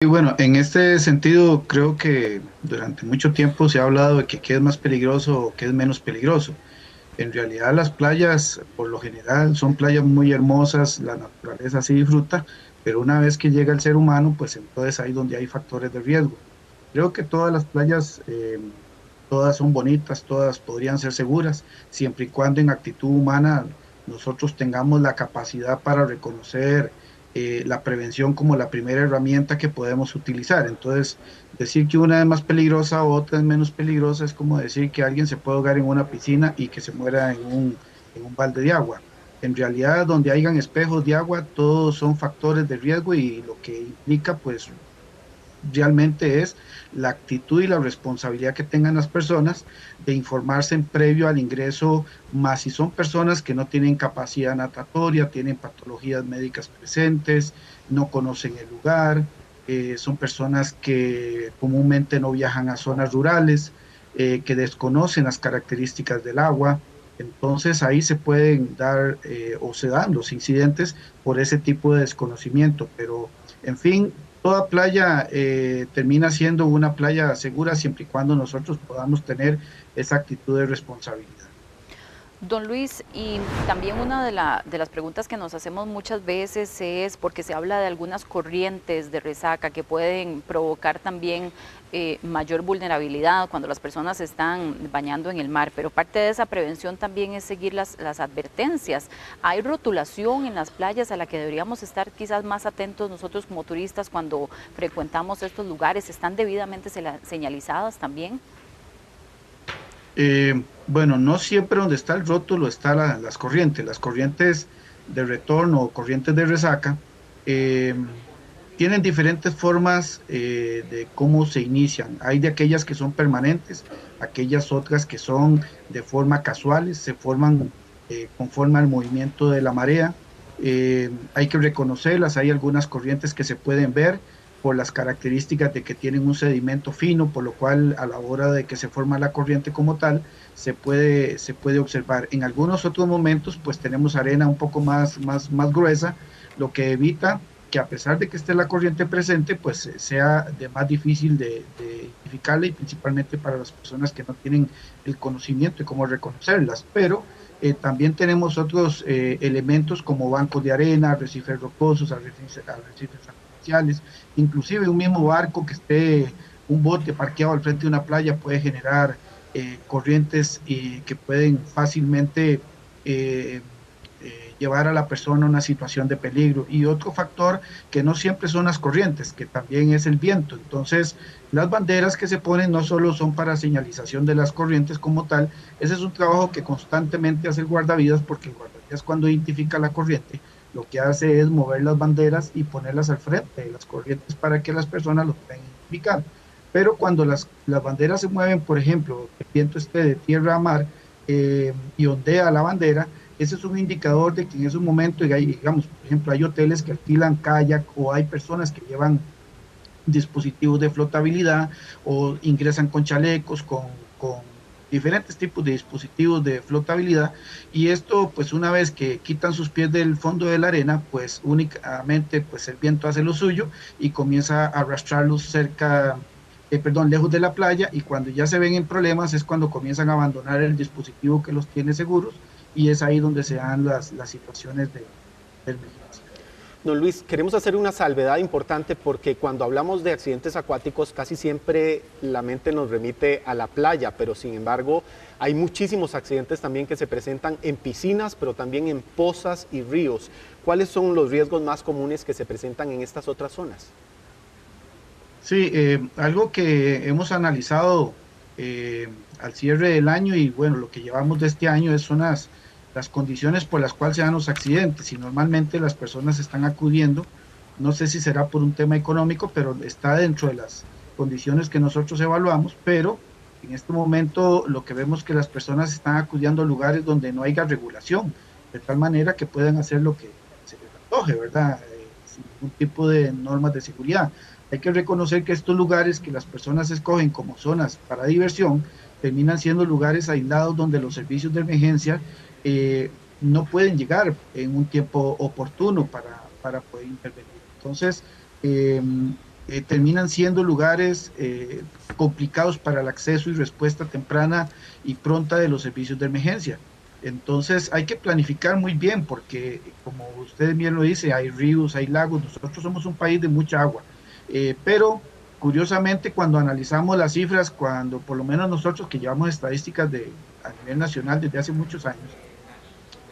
bueno, en este sentido creo que durante mucho tiempo se ha hablado de que qué es más peligroso o qué es menos peligroso. En realidad las playas, por lo general, son playas muy hermosas, la naturaleza sí disfruta, pero una vez que llega el ser humano, pues entonces ahí donde hay factores de riesgo. Creo que todas las playas, todas son bonitas, todas podrían ser seguras, siempre y cuando en actitud humana nosotros tengamos la capacidad para reconocer la prevención como la primera herramienta que podemos utilizar. Entonces, decir que una es más peligrosa o otra es menos peligrosa es como decir que alguien se puede ahogar en una piscina y que se muera en un balde de agua. En realidad, donde hayan espejos de agua, todos son factores de riesgo y lo que implica, pues, realmente es la actitud y la responsabilidad que tengan las personas de informarse en previo al ingreso, más si son personas que no tienen capacidad natatoria, tienen patologías médicas presentes, no conocen el lugar, son personas que comúnmente no viajan a zonas rurales, que desconocen las características del agua. Entonces ahí se pueden dar o se dan los incidentes por ese tipo de desconocimiento, pero en fin, toda playa termina siendo una playa segura siempre y cuando nosotros podamos tener esa actitud de responsabilidad. Don Luis, y también una de las preguntas que nos hacemos muchas veces es porque se habla de algunas corrientes de resaca que pueden provocar también mayor vulnerabilidad cuando las personas se están bañando en el mar, pero parte de esa prevención también es seguir las advertencias. ¿Hay rotulación en las playas a la que deberíamos estar quizás más atentos nosotros como turistas cuando frecuentamos estos lugares? ¿Están debidamente señalizadas también? Bueno, no siempre donde está el rótulo está las corrientes de retorno o corrientes de resaca. eh, Tienen diferentes formas de cómo se inician. Hay de aquellas que son permanentes, aquellas otras que son de forma casuales, se forman conforme al movimiento de la marea. Hay que reconocerlas, hay algunas corrientes que se pueden ver por las características de que tienen un sedimento fino, por lo cual a la hora de que se forma la corriente como tal, se puede observar. En algunos otros momentos, pues tenemos arena un poco más gruesa, lo que evita que a pesar de que esté la corriente presente, pues sea de más difícil de identificarla y principalmente para las personas que no tienen el conocimiento de cómo reconocerlas. Pero también tenemos otros elementos como bancos de arena, arrecifes rocosos, arrecifes artificiales, inclusive un mismo barco que esté, un bote parqueado al frente de una playa puede generar corrientes que pueden fácilmente eh, llevar a la persona a una situación de peligro. Y otro factor que no siempre son las corrientes, que también es el viento. Entonces, las banderas que se ponen no solo son para señalización de las corrientes como tal, ese es un trabajo que constantemente hace el guardavidas, porque el guardavidas cuando identifica la corriente, lo que hace es mover las banderas y ponerlas al frente de las corrientes para que las personas lo puedan identificar. Pero cuando las banderas se mueven, por ejemplo, el viento esté de tierra a mar y ondea la bandera, ese es un indicador de que en ese momento, digamos, por ejemplo, hay hoteles que alquilan kayak o hay personas que llevan dispositivos de flotabilidad o ingresan con chalecos, con diferentes tipos de dispositivos de flotabilidad y esto pues una vez que quitan sus pies del fondo de la arena pues únicamente pues el viento hace lo suyo y comienza a arrastrarlos lejos de la playa y cuando ya se ven en problemas es cuando comienzan a abandonar el dispositivo que los tiene seguros y es ahí donde se dan las situaciones de emergencia. Don Luis, queremos hacer una salvedad importante porque cuando hablamos de accidentes acuáticos casi siempre la mente nos remite a la playa, pero sin embargo hay muchísimos accidentes también que se presentan en piscinas, pero también en pozas y ríos. ¿Cuáles son los riesgos más comunes que se presentan en estas otras zonas? Sí, algo que hemos analizado al cierre del año y bueno, lo que llevamos de este año son las condiciones por las cuales se dan los accidentes y normalmente las personas están acudiendo, no sé si será por un tema económico, pero está dentro de las condiciones que nosotros evaluamos, pero en este momento lo que vemos es que las personas están acudiendo a lugares donde no haya regulación, de tal manera que puedan hacer lo que se les antoje, ¿verdad? Sin ningún tipo de normas de seguridad. Hay que reconocer que estos lugares que las personas escogen como zonas para diversión terminan siendo lugares aislados donde los servicios de emergencia no pueden llegar en un tiempo oportuno para poder intervenir. Entonces, terminan siendo lugares complicados para el acceso y respuesta temprana y pronta de los servicios de emergencia. Entonces hay que planificar muy bien porque, como usted bien lo dice, hay ríos, hay lagos, nosotros somos un país de mucha agua, pero curiosamente cuando analizamos las cifras, cuando por lo menos nosotros que llevamos estadísticas a nivel nacional desde hace muchos años,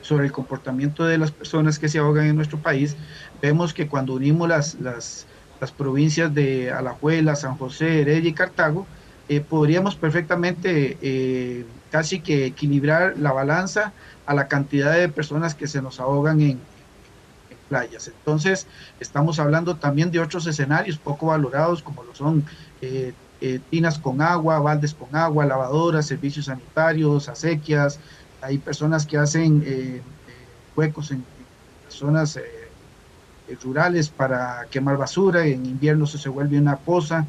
sobre el comportamiento de las personas que se ahogan en nuestro país, vemos que cuando unimos las provincias de Alajuela, San José, Heredia y Cartago, podríamos perfectamente casi que equilibrar la balanza a la cantidad de personas que se nos ahogan en playas. Entonces, estamos hablando también de otros escenarios poco valorados, como lo son tinas con agua, baldes con agua, lavadoras, servicios sanitarios, acequias. Hay personas que hacen huecos en zonas rurales para quemar basura, en invierno eso se vuelve una poza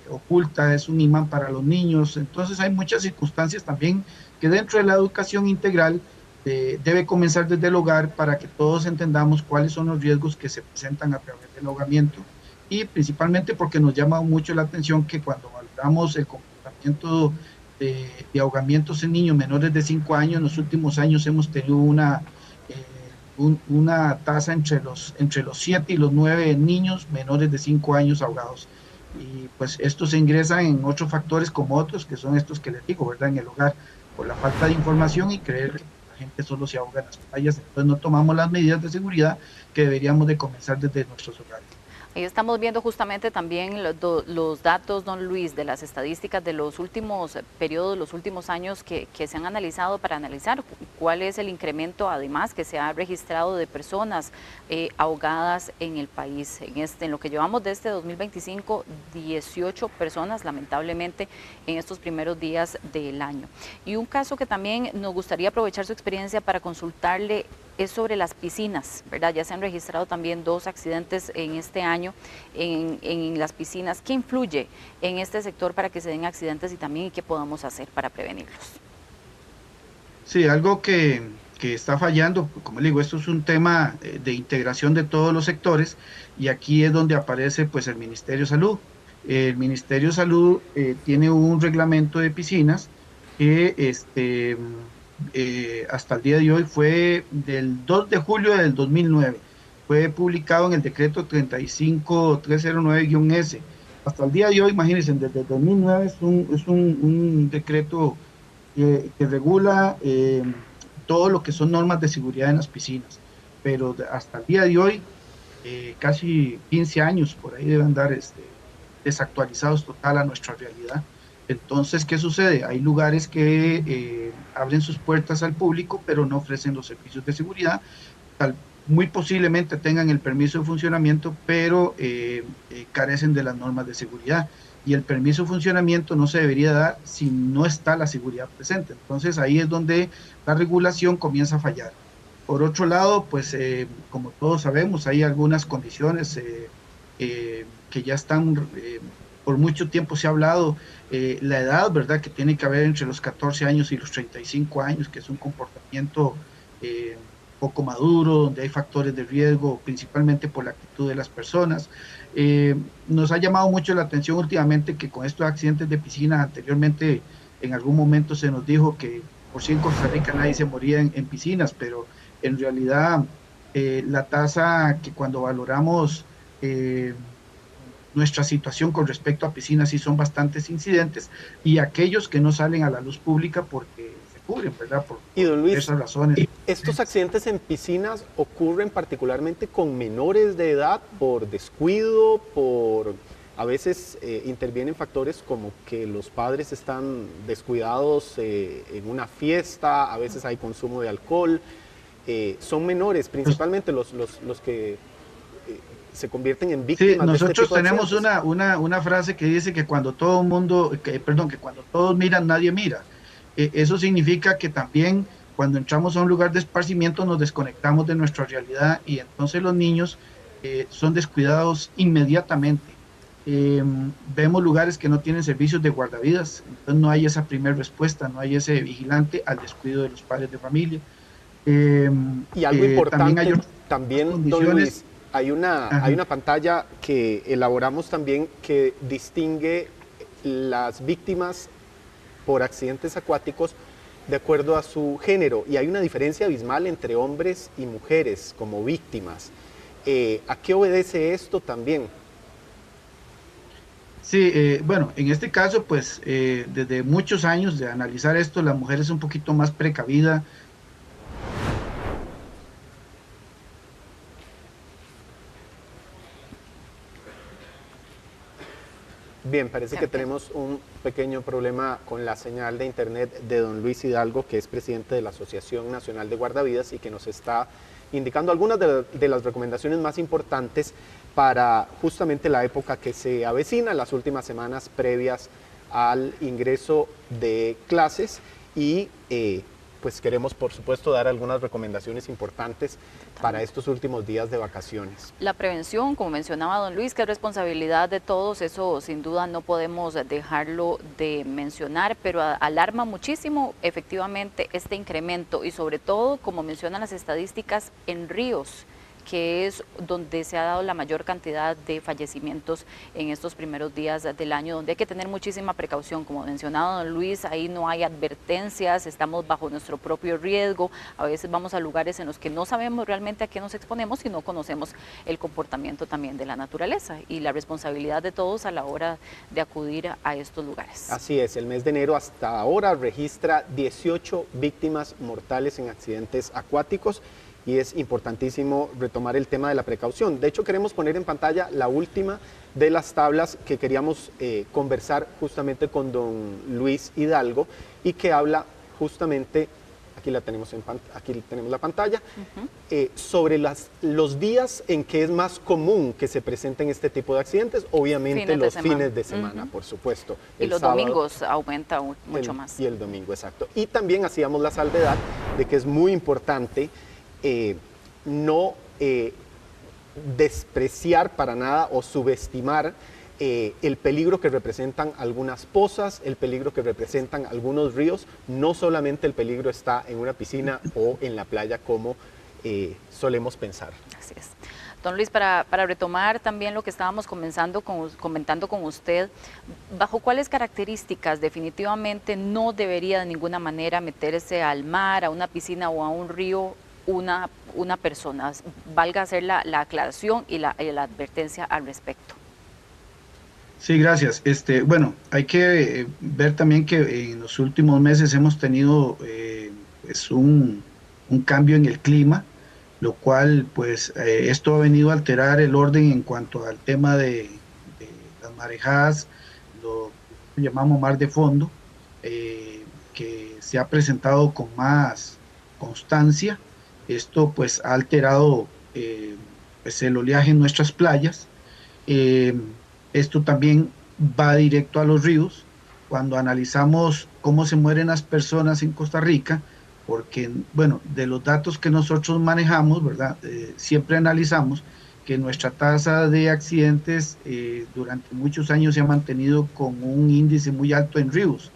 oculta, es un imán para los niños. Entonces hay muchas circunstancias también que dentro de la educación integral debe comenzar desde el hogar para que todos entendamos cuáles son los riesgos que se presentan a través del ahogamiento, y principalmente porque nos llama mucho la atención que cuando valoramos el comportamiento de ahogamientos en niños menores de 5 años, en los últimos años hemos tenido una tasa entre los 7 y los 9 niños menores de 5 años ahogados. Y pues estos se ingresan en otros factores como otros, que son estos que les digo, ¿verdad? En el hogar, por la falta de información y creer que la gente solo se ahoga en las playas, entonces no tomamos las medidas de seguridad que deberíamos de comenzar desde nuestros hogares. Ahí estamos viendo justamente también los datos, don Luis, de las estadísticas de los últimos periodos, los últimos años que se han analizado para analizar cuál es el incremento además que se ha registrado de personas ahogadas en el país. En lo que llevamos de este 2025, 18 personas lamentablemente en estos primeros días del año. Y un caso que también nos gustaría aprovechar su experiencia para consultarle es sobre las piscinas, ¿verdad? Ya se han registrado también 2 accidentes en este año en las piscinas. ¿Qué influye en este sector para que se den accidentes y también qué podamos hacer para prevenirlos? Sí, algo que está fallando, como le digo, esto es un tema de integración de todos los sectores, y aquí es donde aparece pues el Ministerio de Salud. El Ministerio de Salud tiene un reglamento de piscinas que hasta el día de hoy fue del 2 de julio del 2009, fue publicado en el decreto 35309-S. Hasta el día de hoy, imagínense, desde el 2009 es un decreto que regula todo lo que son normas de seguridad en las piscinas, pero hasta el día de hoy, casi 15 años por ahí deben andar desactualizados total a nuestra realidad. Entonces, ¿qué sucede? Hay lugares que abren sus puertas al público, pero no ofrecen los servicios de seguridad. Muy posiblemente tengan el permiso de funcionamiento, pero carecen de las normas de seguridad. Y el permiso de funcionamiento no se debería dar si no está la seguridad presente. Entonces, ahí es donde la regulación comienza a fallar. Por otro lado, pues, como todos sabemos, hay algunas condiciones que ya están... por mucho tiempo se ha hablado, la edad, ¿verdad?, que tiene que haber entre los 14 años y los 35 años, que es un comportamiento poco maduro, donde hay factores de riesgo, principalmente por la actitud de las personas. Nos ha llamado mucho la atención últimamente que con estos accidentes de piscina, anteriormente en algún momento se nos dijo que por sí en Costa Rica nadie se moría en piscinas, pero en realidad la tasa que cuando valoramos nuestra situación con respecto a piscinas sí son bastantes incidentes, y aquellos que no salen a la luz pública porque se cubren, ¿verdad? Por esas razones. ¿Estos accidentes en piscinas ocurren particularmente con menores de edad por descuido, a veces intervienen factores como que los padres están descuidados en una fiesta, a veces hay consumo de alcohol, son menores principalmente los que... se convierten en víctimas. Sí, nosotros de este tipo de tenemos una frase que dice que cuando todo mundo, que cuando todos miran, nadie mira. Eso significa que también cuando entramos a un lugar de esparcimiento nos desconectamos de nuestra realidad, y entonces los niños son descuidados inmediatamente. Vemos lugares que no tienen servicios de guardavidas, entonces no hay esa primera respuesta, no hay ese vigilante al descuido de los padres de familia. Y algo importante también, don Luis, hay una pantalla que elaboramos también que distingue las víctimas por accidentes acuáticos de acuerdo a su género, y hay una diferencia abismal entre hombres y mujeres como víctimas. ¿A qué obedece esto también? Sí, bueno, en este caso, pues desde muchos años de analizar esto, la mujer es un poquito más precavida. Bien, parece que tenemos un pequeño problema con la señal de internet de don Luis Hidalgo, que es presidente de la Asociación Nacional de Guardavidas y que nos está indicando algunas de las recomendaciones más importantes para justamente la época que se avecina, las últimas semanas previas al ingreso de clases, y pues queremos por supuesto dar algunas recomendaciones importantes para estos últimos días de vacaciones. La prevención, como mencionaba don Luis, que es responsabilidad de todos, eso sin duda no podemos dejarlo de mencionar, pero alarma muchísimo efectivamente este incremento y sobre todo, como mencionan las estadísticas, en ríos, que es donde se ha dado la mayor cantidad de fallecimientos en estos primeros días del año, donde hay que tener muchísima precaución. Como mencionaba don Luis, ahí no hay advertencias, estamos bajo nuestro propio riesgo, a veces vamos a lugares en los que no sabemos realmente a qué nos exponemos y no conocemos el comportamiento también de la naturaleza y la responsabilidad de todos a la hora de acudir a estos lugares. Así es, el mes de enero hasta ahora registra 18 víctimas mortales en accidentes acuáticos, y es importantísimo retomar el tema de la precaución. De hecho, queremos poner en pantalla la última de las tablas que queríamos conversar justamente con don Luis Hidalgo, y que habla justamente, aquí tenemos la pantalla, sobre los días en que es más común que se presenten este tipo de accidentes. Obviamente los fines de semana, por supuesto. Y los sábado, domingos aumenta mucho más. Y el domingo, exacto. Y también hacíamos la salvedad de que es muy importante no despreciar para nada o subestimar el peligro que representan algunas pozas, el peligro que representan algunos ríos. No solamente el peligro está en una piscina o en la playa como solemos pensar. Así es. Don Luis, para retomar también lo que estábamos comentando con usted, ¿bajo cuáles características definitivamente no debería de ninguna manera meterse al mar, a una piscina o a un río una persona? Valga hacer la aclaración y la advertencia al respecto. Sí, gracias. Bueno, hay que ver también que en los últimos meses hemos tenido pues un cambio en el clima, lo cual pues esto ha venido a alterar el orden en cuanto al tema de las marejadas, lo que llamamos mar de fondo, que se ha presentado con más constancia. Esto pues ha alterado pues, el oleaje en nuestras playas. Esto también va directo a los ríos. Cuando analizamos cómo se mueren las personas en Costa Rica, porque bueno, de los datos que nosotros manejamos, ¿verdad? Siempre analizamos que nuestra tasa de accidentes durante muchos años se ha mantenido con un índice muy alto en ríos,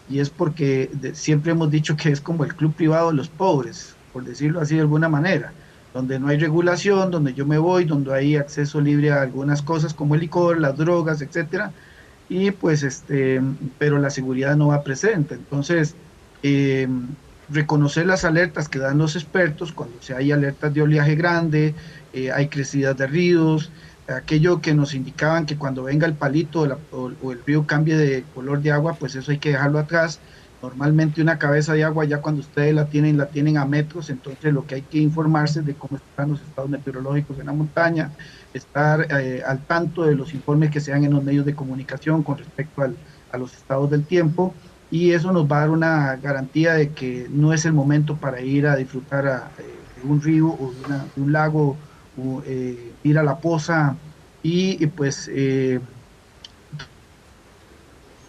y es porque siempre hemos dicho que es como el club privado de los pobres, por decirlo así de alguna manera, donde no hay regulación, donde yo me voy, donde hay acceso libre a algunas cosas como el licor, las drogas, etcétera, y pues pero la seguridad no va presente. Entonces, reconocer las alertas que dan los expertos cuando hay alertas de oleaje grande, hay crecidas de ríos, aquello que nos indicaban que cuando venga el palito o el río cambie de color de agua, pues eso hay que dejarlo atrás. Normalmente una cabeza de agua, ya cuando ustedes la tienen a metros, entonces lo que hay que informarse de cómo están los estados meteorológicos en la montaña, estar al tanto de los informes que se dan en los medios de comunicación con respecto a los estados del tiempo, y eso nos va a dar una garantía de que no es el momento para ir a disfrutar de un río o de un lago, o ir a la poza, y pues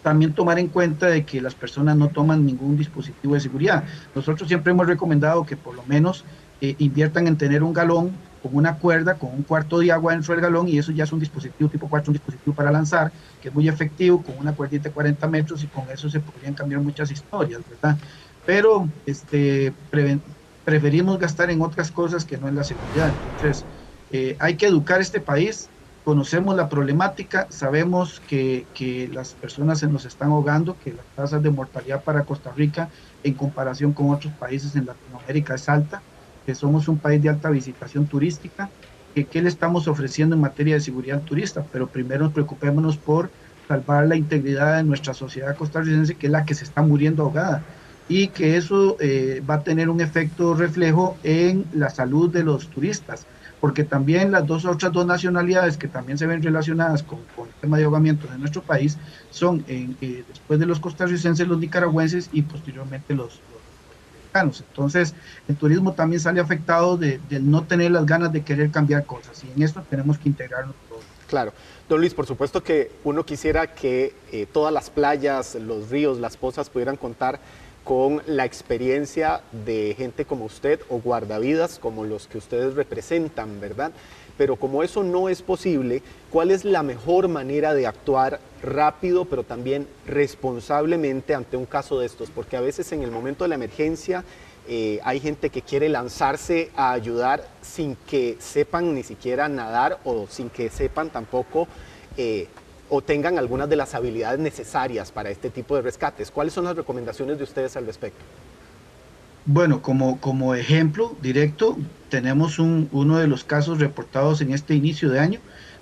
también tomar en cuenta de que las personas no toman ningún dispositivo de seguridad. Nosotros siempre hemos recomendado que por lo menos inviertan en tener un galón con una cuerda, con un cuarto de agua dentro del galón, y eso ya es un dispositivo tipo 4, un dispositivo para lanzar, que es muy efectivo, con una cuerdita de 40 metros, y con eso se podrían cambiar muchas historias, ¿verdad? Pero preferimos gastar en otras cosas que no en la seguridad. Entonces, Hay que educar este país, conocemos la problemática, sabemos que las personas se nos están ahogando, que las tasas de mortalidad para Costa Rica en comparación con otros países en Latinoamérica es alta, que somos un país de alta visitación turística, que qué le estamos ofreciendo en materia de seguridad al turista, pero primero preocupémonos por salvar la integridad de nuestra sociedad costarricense, que es la que se está muriendo ahogada, y que eso va a tener un efecto reflejo en la salud de los turistas, porque también las otras dos nacionalidades que también se ven relacionadas con el tema de ahogamiento de nuestro país son, después de los costarricenses, los nicaragüenses y posteriormente los mexicanos. Entonces, el turismo también sale afectado de no tener las ganas de querer cambiar cosas, y en esto tenemos que integrarnos todos. Claro. Don Luis, por supuesto que uno quisiera que todas las playas, los ríos, las pozas pudieran contar con la experiencia de gente como usted o guardavidas como los que ustedes representan, ¿verdad? Pero como eso no es posible, ¿cuál es la mejor manera de actuar rápido, pero también responsablemente ante un caso de estos? Porque a veces en el momento de la emergencia hay gente que quiere lanzarse a ayudar sin que sepan ni siquiera nadar o sin que sepan tampoco o tengan algunas de las habilidades necesarias para este tipo de rescates. ¿Cuáles son las recomendaciones de ustedes al respecto? Bueno, como ejemplo directo, tenemos uno de los casos reportados en este inicio de año,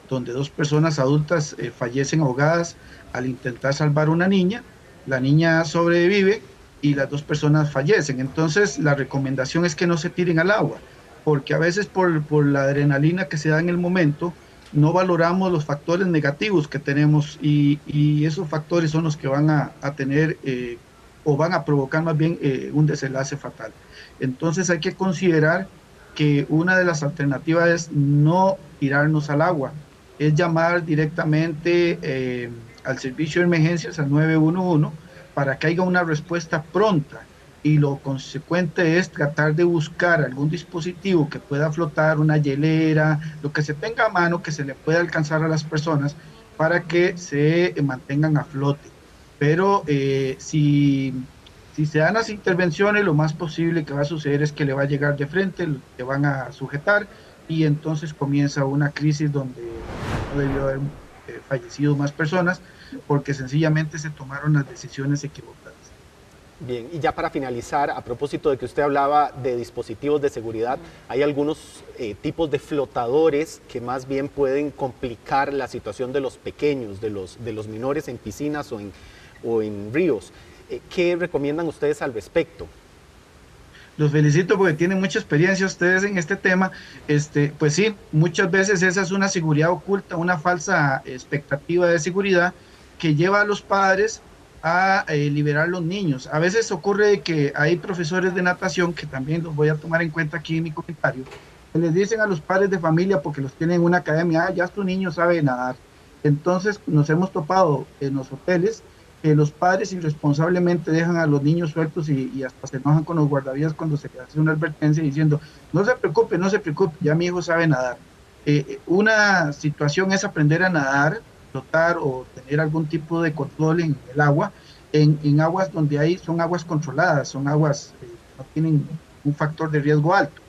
donde 2 personas adultas fallecen ahogadas al intentar salvar una niña. La niña sobrevive y las 2 personas fallecen. Entonces, la recomendación es que no se tiren al agua, porque a veces por la adrenalina que se da en el momento, no valoramos los factores negativos que tenemos, y esos factores son los que van a tener o van a provocar más bien un desenlace fatal. Entonces hay que considerar que una de las alternativas es no tirarnos al agua, es llamar directamente al servicio de emergencias, al 911, para que haya una respuesta pronta, y lo consecuente es tratar de buscar algún dispositivo que pueda flotar, una hielera, lo que se tenga a mano que se le pueda alcanzar a las personas para que se mantengan a flote. Pero si se dan las intervenciones, lo más posible que va a suceder es que le va a llegar de frente, le van a sujetar, y entonces comienza una crisis donde no debió haber fallecido más personas, porque sencillamente se tomaron las decisiones equivocadas. Bien, y ya para finalizar, a propósito de que usted hablaba de dispositivos de seguridad, hay algunos tipos de flotadores que más bien pueden complicar la situación de los pequeños, de los menores en piscinas o en ríos. ¿Qué recomiendan ustedes al respecto? Los felicito porque tienen mucha experiencia ustedes en este tema. Pues sí, muchas veces esa es una seguridad oculta, una falsa expectativa de seguridad que lleva a los padres a liberar los niños. A veces ocurre que hay profesores de natación, que también los voy a tomar en cuenta aquí en mi comentario, que les dicen a los padres de familia, porque los tienen en una academia, ya tu niño sabe nadar. Entonces nos hemos topado en los hoteles que los padres irresponsablemente dejan a los niños sueltos y hasta se enojan con los guardavidas cuando se hace una advertencia diciendo, no se preocupe, ya mi hijo sabe nadar. Una situación es aprender a nadar, flotar o tener algún tipo de control en el agua, en aguas donde son aguas controladas, son aguas que no tienen un factor de riesgo alto.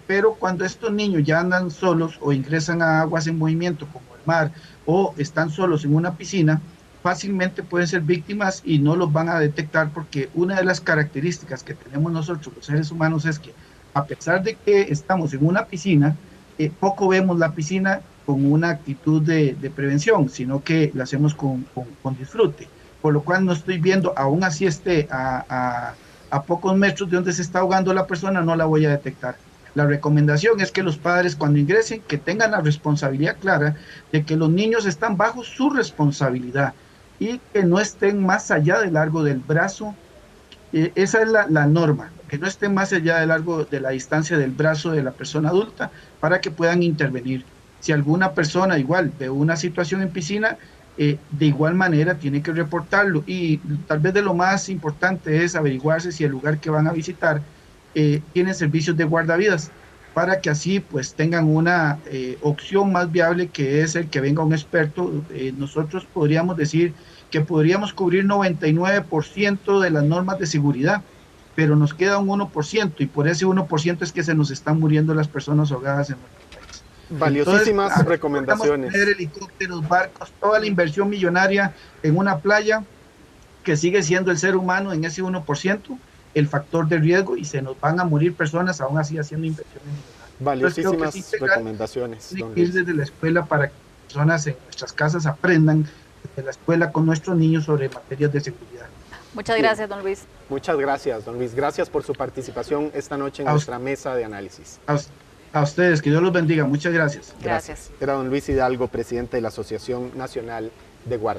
Pero cuando estos niños ya andan solos o ingresan a aguas en movimiento como el mar, o están solos en una piscina, fácilmente pueden ser víctimas y no los van a detectar, porque una de las características que tenemos nosotros los seres humanos es que, a pesar de que estamos en una piscina, poco vemos la piscina con una actitud de prevención, sino que la hacemos con disfrute, por lo cual no estoy viendo, aún así esté a pocos metros de donde se está ahogando la persona, no la voy a detectar. La recomendación es que los padres, cuando ingresen, que tengan la responsabilidad clara de que los niños están bajo su responsabilidad y que no estén más allá del largo del brazo. Esa es la norma, que no estén más allá del largo de la distancia del brazo de la persona adulta para que puedan intervenir. Si alguna persona igual ve una situación en piscina, de igual manera tiene que reportarlo, y tal vez de lo más importante es averiguarse si el lugar que van a visitar tiene servicios de guardavidas, para que así pues tengan una opción más viable, que es el que venga un experto. Nosotros podríamos decir que podríamos cubrir 99% de las normas de seguridad, pero nos queda un 1%, y por ese 1% es que se nos están muriendo las personas ahogadas en nuestro país. Valiosísimas Entonces, recomendaciones. Tener helicópteros, barcos, toda la inversión millonaria en una playa que sigue siendo el ser humano en ese 1%, el factor de riesgo, y se nos van a morir personas aún así haciendo inversiones millonarias. Valiosísimas recomendaciones, Tiene don que ir Luis. desde la escuela para que las personas en nuestras casas aprendan desde la escuela con nuestros niños sobre materias de seguridad. Muchas gracias, don Luis. Muchas gracias, don Luis. Gracias por su participación esta noche en nuestra mesa de análisis. A ustedes, que Dios los bendiga. Muchas gracias. Gracias. Era don Luis Hidalgo, presidente de la Asociación Nacional de Guardias.